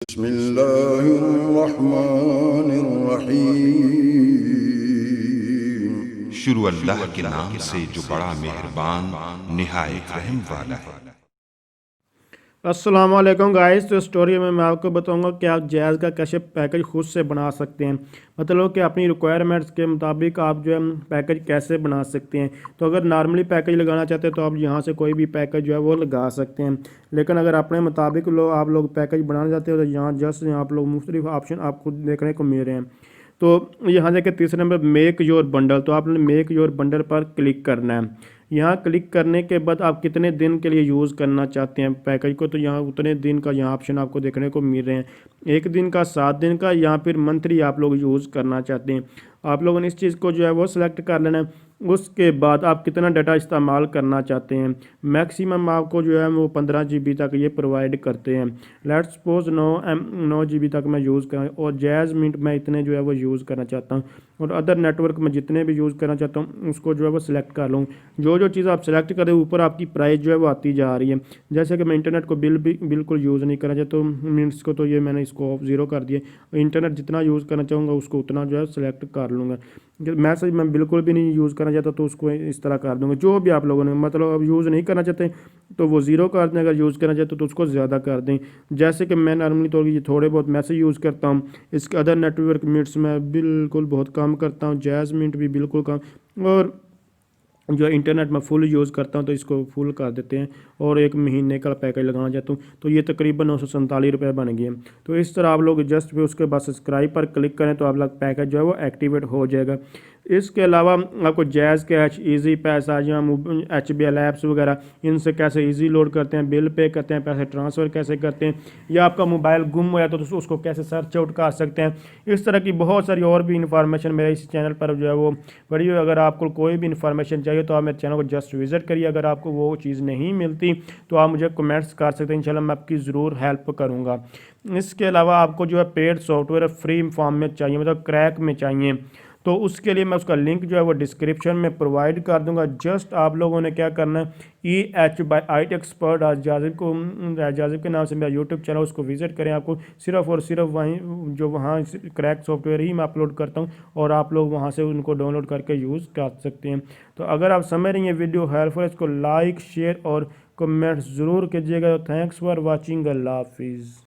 बिस्मिल्लाहिर्रहमानिर्रहीम। शुरू अल्लाह के नाम से जो बड़ा मेहरबान निहायत रहम वाला है। अस्सलाम वालेकुम गाइस। तो स्टोरी में मैं आपको बताऊंगा कि आप जैज़ का कैसे पैकेज खुद से बना सकते हैं। मतलब कि अपनी रिक्वायरमेंट्स के मुताबिक आप जो है पैकेज कैसे बना सकते हैं। तो अगर नॉर्मली पैकेज लगाना चाहते हैं तो आप यहाँ से कोई भी पैकेज जो है वो लगा सकते हैं। लेकिन अगर अपने मुताबिक आप लोग पैकेज बनाना चाहते हो तो यहाँ जस्ट यहाँ आप लोग मुख्तलिफ ऑप्शन आपको देखने को मिल रहे हैं। तो यहाँ देखिए तीसरे नंबर मेक योर बंडल, तो आपने मेक योर बंडल पर क्लिक करना है। यहाँ क्लिक करने के बाद आप कितने दिन के लिए यूज़ करना चाहते हैं पैकेज को, तो यहाँ उतने दिन का यहाँ ऑप्शन आपको देखने को मिल रहे हैं। 1 दिन का, 7 दिन का, या फिर मंथली आप लोग यूज़ करना चाहते हैं। आप लोगों ने इस चीज़ को जो है वो सिलेक्ट कर लेना है। उसके बाद आप कितना डाटा इस्तेमाल करना चाहते हैं। मैक्सिमम आपको जो है वो 15 GB तक ये प्रोवाइड करते हैं। लेट्स सपोज 9 GB तक मैं यूज़ करूँ, और जैज़ मिंट मैं इतने जो है वो यूज़ करना चाहता हूँ, और अदर नेटवर्क में जितने भी यूज़ करना चाहता हूँ उसको जो है वो सिलेक्ट कर लूँ। जो चीज़ आप सेलेक्ट करें ऊपर आपकी प्राइस जो है वो आती जा रही है। जैसे कि मैं इंटरनेट को बिल्कुल यूज़ नहीं करना चाहता, तो मिनट्स को तो ये मैंने इसको 0 कर दिया। इंटरनेट जितना यूज़ करना चाहूँगा उसको उतना जो है सेलेक्ट कर लूँगा। मैसेज मैं बिल्कुल भी नहीं यूज़ करना चाहता तो उसको इस तरह कर दूँगा। जो भी आप लोगों ने मतलब अब यूज़ नहीं करना चाहते तो वो 0 कर दें, अगर यूज़ करना चाहते तो उसको ज़्यादा कर दें। जैसे कि मैं नॉर्मली तौर पर ये थोड़े बहुत मैसेज यूज़ करता हूँ। इसके अदर नेटवर्क मिनट्स मैं बिल्कुल बहुत कम करता हूँ, जैज़ मिनट भी बिल्कुल कम, और जो इंटरनेट में फुल यूज़ करता हूँ तो इसको फुल कर देते हैं। और 1 महीने का पैकेज लगाना चाहता हूँ तो ये तकरीबन 947 रुपये बन गए। तो इस तरह आप लोग जस्ट भी उसके बाद सब्सक्राइब पर क्लिक करें तो आप लोग पैकेज जो है वो एक्टिवेट हो जाएगा। इसके अलावा आपको जैज़ कैश, इजी पैसा या HBL ऐप्स वगैरह, इनसे कैसे इजी लोड करते हैं, बिल पे करते हैं, पैसे ट्रांसफ़र कैसे करते हैं, या आपका मोबाइल गुम हो जाता तो उसको कैसे सर्च आउट कर सकते हैं। इस तरह की बहुत सारी और भी इंफॉर्मेशन मेरे इस चैनल पर जो है वो पड़ी हुई है। अगर आपको कोई भी इन्फॉर्मेशन चाहिए तो आप मेरे चैनल को जस्ट विजिट करिए। अगर आपको वो चीज़ नहीं मिलती तो आप मुझे कमेंट्स कर सकते हैं, इंशाल्लाह मैं आपकी ज़रूर हेल्प करूँगा। इसके अलावा आपको जो है पेड सॉफ्टवेयर फ्री फॉर्म में चाहिए, मतलब क्रैक में चाहिए, तो उसके लिए मैं उसका लिंक जो है वो डिस्क्रिप्शन में प्रोवाइड कर दूंगा। जस्ट आप लोगों ने क्या करना है, EH by IT expert Jazib के नाम से मेरा यूट्यूब चैनल, उसको विजिट करें। आपको सिर्फ और सिर्फ वहीं जो वहाँ क्रैक सॉफ्टवेयर ही मैं अपलोड करता हूँ, और आप लोग वहाँ से उनको डाउनलोड करके यूज़ कर सकते हैं। तो अगर आप समझ रही हैं वीडियो हेल्पफुल, इसको लाइक, शेयर और कमेंट्स ज़रूर कीजिएगा। Thanks for watching. अल्लाह हाफिज़।